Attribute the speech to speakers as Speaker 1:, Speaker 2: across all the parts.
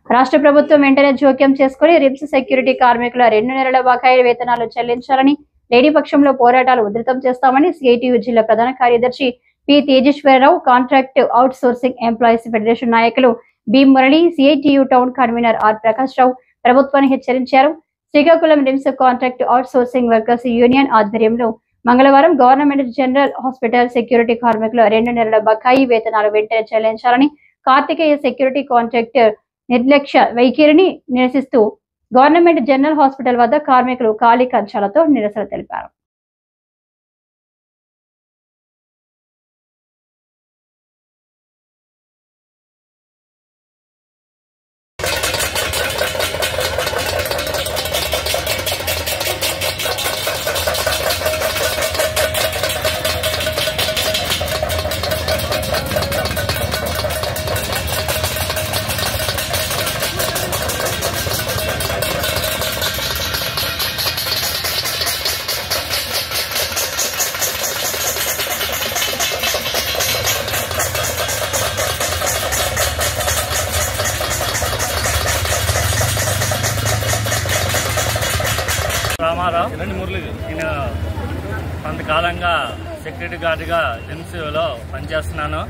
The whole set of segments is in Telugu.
Speaker 1: రాష్ట్ర ప్రభుత్వం వెంటనే జోక్యం చేసుకుని రిమ్స్ సెక్యూరిటీ కార్మికుల 2 నెలల బకాయి వేతనాలు చెల్లించాలని, లేని పక్షంలో పోరాటాలు ఉధృతం చేస్తామని సిఐటియు జిల్లా ప్రధాన కార్యదర్శి P Tejeswararao, contract outsourcing employees federation నాయకులు B Murali, CITU town convener R Prakash Rao ప్రభుత్వాన్ని హెచ్చరించారు. Srikakulam RIMS contract outsourcing workers union ఆధ్వర్యంలో మంగళవారం గవర్నమెంట్ జనరల్ హాస్పిటల్ సెక్యూరిటీ కార్మికుల 2 నెలల బకాయి వేతనాలు వెంటనే చెల్లించాలని, కార్తికేయ సెక్యూరిటీ కాంట్రాక్టర్ నిర్లక్ష్య వైఖరిని నిరసిస్తూ గవర్నమెంట్ జనరల్ హాస్పిటల్ వద్ద కార్మికులు ఖాళీ కంచాలతో నిరసన తెలిపారు.
Speaker 2: రామారావు, నేను కొంతకాలంగా సెక్యూరిటీ గార్డుగా రిమ్స్లో పనిచేస్తున్నాను.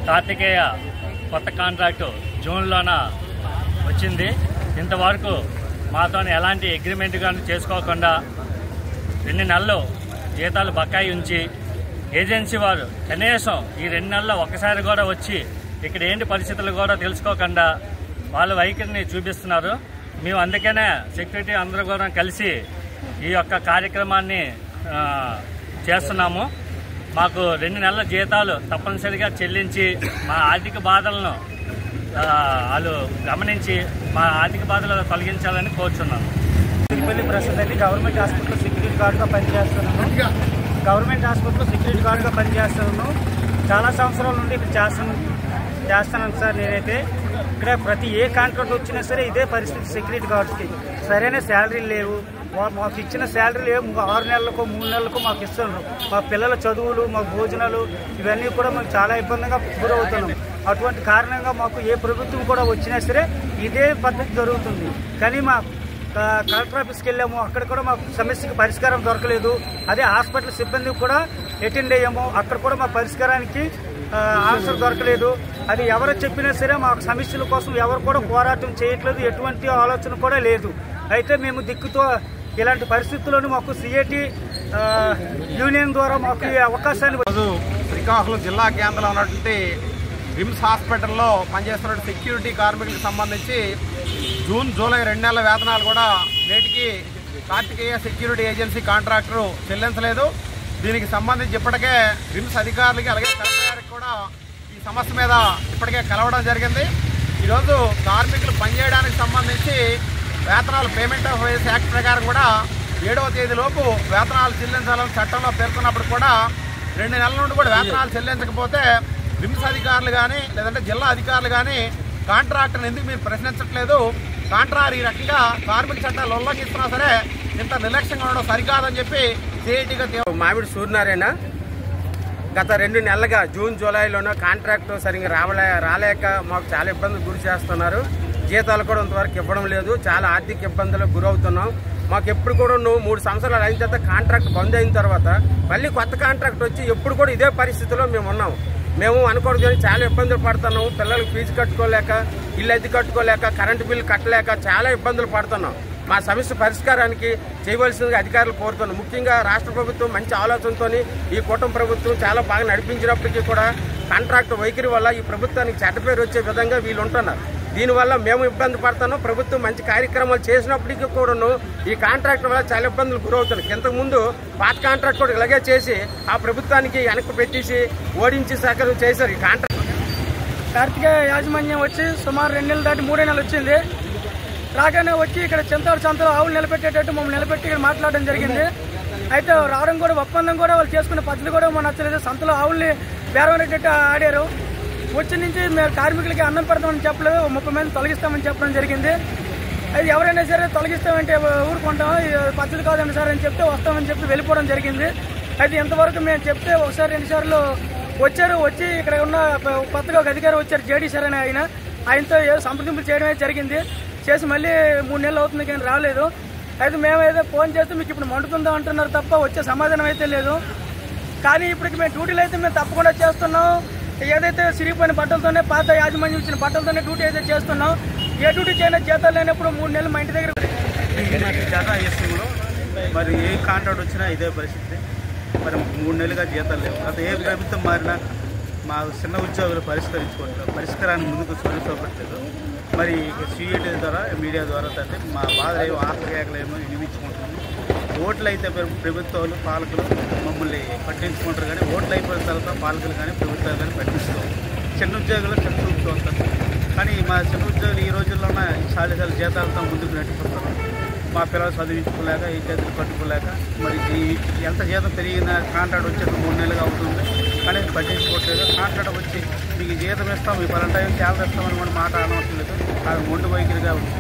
Speaker 2: కార్తికేయ కొత్త కాంట్రాక్టు జూన్లోన వచ్చింది. ఇంతవరకు మాతో ఎలాంటి అగ్రిమెంట్ కానీ చేసుకోకుండా 2 నెలలు జీతాలు బకాయి ఉంచి ఏజెన్సీ వారు కనీసం ఈ 2 నెలల్లో ఒక్కసారి కూడా వచ్చి ఇక్కడ ఏంటి పరిస్థితులు కూడా తెలుసుకోకుండా వాళ్ళ వైఖరిని చూపిస్తున్నారు. మేము అందుకనే సెక్యూరిటీ అందరూ కూడా కలిసి ఈ యొక్క కార్యక్రమాన్ని చేస్తున్నాము. మాకు 2 నెలల జీతాలు తప్పనిసరిగా చెల్లించి మా ఆర్థిక బాధలను వాళ్ళు గమనించి మా ఆర్థిక బాధలు తొలగించాలని కోరుచున్నాను.
Speaker 3: తిరుపతి ప్రస్తుతం గవర్నమెంట్ హాస్పిటల్లో సెక్యూరిటీ గార్డుగా పనిచేస్తున్నాను. గవర్నమెంట్ హాస్పిటల్లో సెక్యూరిటీ గార్డుగా పనిచేస్తున్నాను. చాలా సంవత్సరాల నుండి ఇక్కడ చేస్తున్నాను సార్. నేనైతే ఇక్కడ ప్రతి ఏ కాంట్రాక్ట్ వచ్చినా సరే ఇదే పరిస్థితి. సెక్యూరిటీ గార్డ్స్కి సరైన శాలరీలు లేవు. మాకు ఇచ్చిన శాలరీ లేవు. 6 నెలలకు 3 నెలలకు మాకు ఇస్తున్నారు. మా పిల్లల చదువులు, మా భోజనాలు ఇవన్నీ కూడా మాకు చాలా ఇబ్బందిగా గురవుతున్నాం. అటువంటి కారణంగా మాకు ఏ ప్రభుత్వం కూడా వచ్చినా సరే ఇదే పద్ధతి జరుగుతుంది. కానీ మా కలెక్టర్ ఆఫీస్కి వెళ్ళాము, అక్కడ కూడా మాకు సమస్యకి పరిష్కారం దొరకలేదు. అదే హాస్పిటల్ సిబ్బందికి కూడా అటెండ్ అయ్యాము, అక్కడ కూడా మా పరిష్కారానికి ఆన్సర్ దొరకలేదు. అది ఎవరు చెప్పినా సరే మా సమస్యల కోసం ఎవరు కూడా పోరాటం చేయట్లేదు. ఎటువంటి ఆలోచన కూడా లేదు. అయితే మేము దిక్కుతో ఇలాంటి పరిస్థితుల్లోనూ మాకు సిఐటి యూనియన్ ద్వారా మాకు ఈ అవకాశాన్ని
Speaker 4: శ్రీకాకుళం జిల్లా కేంద్రంలో ఉన్నటువంటి రిమ్స్ హాస్పిటల్లో పనిచేస్తున్న సెక్యూరిటీ కార్మికులకు సంబంధించి జూన్, జూలై 2 నెలల వేతనాలు కూడా నేటికి కార్తికేయ సెక్యూరిటీ ఏజెన్సీ కాంట్రాక్టరు చెల్లించలేదు. దీనికి సంబంధించి ఇప్పటికే రిమ్స్ అధికారులకి అలాగే కలెక్టర్ గారికి కూడా ఈ సమస్య మీద ఇప్పటికే కలవడం జరిగింది. ఈరోజు కార్మికులు పనిచేయడానికి సంబంధించి వేతనాలు పేమెంట్ ఆఫ్ వేజ్ యాక్ట్ ప్రకారం కూడా 7వ తేదీలోపు వేతనాలు చెల్లించాలని చట్టంలో పేర్కొన్నప్పుడు కూడా 2 నెలల నుండి కూడా వేతనాలు చెల్లించకపోతే రిమ్స్ అధికారులు కానీ లేదంటే జిల్లా అధికారులు కానీ కాంట్రాక్టర్ని ఎందుకు మీరు ప్రశ్నించట్లేదు, కాంట్రాక్టర్ ఈ రకంగా కార్మిక చట్టాలు ఉల్లంఘిస్తున్నా సరే ఇంత నిర్లక్ష్యంగా ఉండడం సరికాదని చెప్పి సిఐటిగా
Speaker 5: మామిడి సూర్యనారాయణ గత 2 నెలలుగా జూన్, జూలైలోనూ కాంట్రాక్టు సరిగ్గా రాలేక మాకు చాలా ఇబ్బందులు గురి చేస్తున్నారు. జీతాలు కూడా ఇంతవరకు ఇవ్వడం లేదు. చాలా ఆర్థిక ఇబ్బందులకు గురవుతున్నాం. మాకు ఎప్పుడు కూడా 3 సంవత్సరాలు అయిన తర్వాత కాంట్రాక్ట్ బంద్ అయిన తర్వాత మళ్ళీ కొత్త కాంట్రాక్ట్ వచ్చి ఎప్పుడు కూడా ఇదే పరిస్థితిలో మేము ఉన్నాము. మేము అనుకోవడం చాలా ఇబ్బందులు పడుతున్నాము. పిల్లలకు ఫీజు కట్టుకోలేక, ఇల్లు అద్దె కట్టుకోలేక, కరెంటు బిల్లు కట్టలేక చాలా ఇబ్బందులు పడుతున్నాం. మా సమస్య పరిష్కారానికి చేయవలసిందిగా అధికారులు కోరుతున్నాం. ముఖ్యంగా రాష్ట్ర ప్రభుత్వం మంచి ఆలోచనతో ఈ కూటమి ప్రభుత్వం చాలా బాగా నడిపించినప్పటికీ కూడా కాంట్రాక్ట్ వైఖరి వల్ల ఈ ప్రభుత్వానికి చెడ్డ పేరు వచ్చే విధంగా వీళ్ళు ఉంటున్నారు. దీనివల్ల మేము ఇబ్బంది పడుతున్నాం. ప్రభుత్వం మంచి కార్యక్రమాలు చేసినప్పటికీ కూడాను ఈ కాంట్రాక్ట్ వల్ల చాలా ఇబ్బందులు గురవుతున్నాయి. ఇంతకుముందు పాత కాంట్రాక్ట్ కూడా ఇలాగే చేసి ఆ ప్రభుత్వానికి వెనక్కి పెట్టేసి ఓడించి సహకారం చేశారు. ఈ కాంట్రాక్ట్
Speaker 3: కార్తికేయ యాజమాన్యం వచ్చి సుమారు 2 నెలలు దాటి 3 నెలలు వచ్చింది. రాగానే వచ్చి ఇక్కడ సంతలో ఆవులు నిలబెట్టేటట్టు మమ్మల్ని నిలబెట్టి ఇక్కడ మాట్లాడడం జరిగింది. అయితే రావడం కూడా ఒప్పందం కూడా వాళ్ళు చేసుకునే పద్ధతి కూడా మాకు నచ్చలేదు. సంతలో ఆవుల్ని బేరమనేటట్టు ఆడారు. వచ్చి నుంచి మేము కార్మికులకి అన్నం పెడతామని చెప్పలేదు, 30 మంది తొలగిస్తామని చెప్పడం జరిగింది. అది ఎవరైనా సరే తొలగిస్తామంటే ఊరుకుంటాం, పద్ధతి కాదండి సార్ అని చెప్తే వస్తామని చెప్పి వెళ్ళిపోవడం జరిగింది. అయితే ఇంతవరకు మేము చెప్తే 1 సారి 2 సార్లు వచ్చారు. వచ్చి ఇక్కడ ఉన్న కొత్తగా ఒక అధికారి వచ్చారు, జేడీ సార్ అని ఆయన
Speaker 6: ఆయనతో ఏదో సంప్రదింపులు చేయడమే జరిగింది. చేసి మళ్ళీ 3 నెలలు అవుతుంది కానీ రాలేదు. అయితే మేమైతే ఫోన్ చేస్తే మీకు ఇప్పుడు మండుతుందా అంటున్నారు తప్ప వచ్చే సమాధానం అయితే లేదు. కానీ ఇప్పటికి మేము డ్యూటీలు అయితే మేము తప్పకుండా చేస్తున్నాం. ఏదైతే సిరిగిపోయిన బట్టలతోనే పాత యాజమాన్యం ఇచ్చిన బట్టలతోనే డ్యూటీ అయితే చేస్తున్నాం. ఏ డ్యూటీ చేయని జీతాలు లేనప్పుడు 3 నెలలు మా ఇంటి దగ్గర
Speaker 7: చాలా ఇస్తున్నాం. మరి ఏ కాంట్రాక్ట్ వచ్చినా ఇదే పరిస్థితి. మరి 3 నెలలుగా జీతాలు లేవు. గత ఏ ప్రభుత్వం మారినా మా చిన్న ఉద్యోగులు పరిష్కారాన్ని ముందుకు చూపట్లేదు. మరి సిఐటి ద్వారా మీడియా ద్వారా తండ్రి మా బాధ ఆత్మకేకలేమో వినిపించుకుంటున్నాము. ఓట్లు అయితే ప్రభుత్వాలు పాలకులు మమ్మల్ని పట్టించుకుంటారు కానీ ఓట్లు అయిపోయిన తర్వాత పాలకులు కానీ ప్రభుత్వాలు కానీ పట్టించుకోవాలి. చిన్న ఉద్యోగులు చిన్న చూపుతూ ఉంటారు. కానీ మా చిన్న ఉద్యోగులు ఈ రోజుల్లోనే చాలా జీతాలతో ముందుకు నడిపిస్తున్నారు. మా పిల్లలు చదివించుకోలేక ఈ చేతులు కట్టుకోలేక మరి ఎంత జీతం పెరిగిన కాంట్రాక్ట్ వచ్చేది 3 నెలలుగా అవుతుంది. కానీ పట్టించుకోవట్లేదు. కాంట్రాక్ట్ వచ్చి మీకు జీతం ఇస్తాం, మీ పలానా టైం శాలరీ ఇస్తామని కూడా మాట అనవట్లేదు. అది మొండి వైఖరిగా ఉంది.